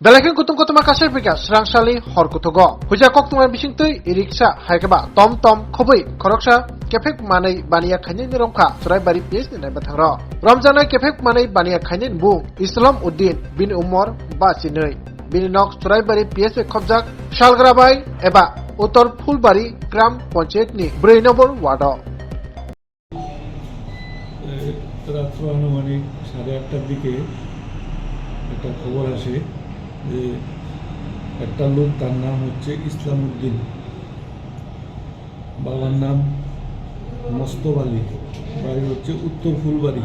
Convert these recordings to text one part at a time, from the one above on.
Belakin kutung kutuma kasir pika serang sali hor kutogo. Huja kok tuma bisingtui iriksa haikaba tom khobui khoroksa kefek manai baniya khaini ni romkha surai bari pes ni nai bathangro. Ramjana kefek manai baniya khaini bu Islam Uddin bin Umar ba sinoi. Bini nok surai bari pes khobjak Shalgrabai eba Uttor Fulbari গ্রাম panchayat ni 2 নম্বর word. রাত্র আনুমানিক 8:30টার দিকে একটা খবর আসে যে একটা লোক, তার নাম হচ্ছে ইসলাম উদ্দিন, বাবার নাম মোস্তফা আলী, বাড়ি হচ্ছে উত্তর ফুলবাড়ি।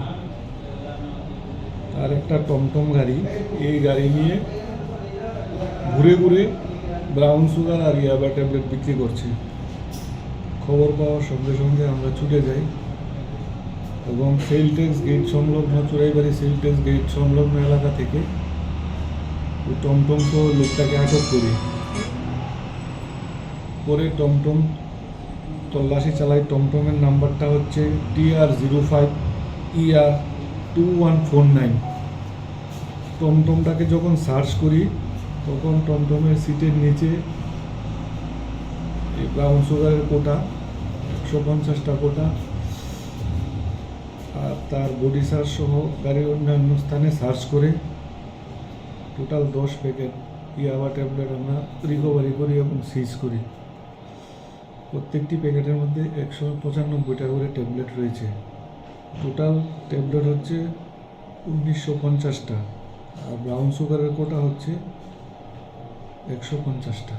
তার একটা টমটম গাড়ি, এই গাড়ি নিয়ে ঘুরে ঘুরে ব্রাউন সুগার আর ইয়াবা ট্যাবলেট বিক্রি করছে। খবর পাওয়ার সঙ্গে সঙ্গে আমরা ছুটে যাই এবং সেল ট্যাক্স গেট সংলগ্ন চোরাইবাড়ি সেল ট্যাক্স গেট সংলগ্ন এলাকা থেকে ওই টমটম সহ লোকটাকে আটক করি। পরে টমটম তল্লাশি চালাই। টমটমের নাম্বারটা হচ্ছে TR05ER2149। টমটমটাকে যখন সার্চ করি তখন টমটমের সিটের নিচে এই ব্রাউন সুগারের কোটা 150টা কোটা আর তার বডি সার্চ সহ গাড়ির অন্যান্য স্থানে সার্চ করে টোটাল 10 প্যাকেট ইয়াবা ট্যাবলেট আমরা রিকভারি করি এবং সিজ করি। প্রত্যেকটি প্যাকেটের মধ্যে 195টা করে ট্যাবলেট রয়েছে। টোটাল ট্যাবলেট হচ্ছে 1950টা আর ব্রাউন সুগারের কোটা হচ্ছে 150টা।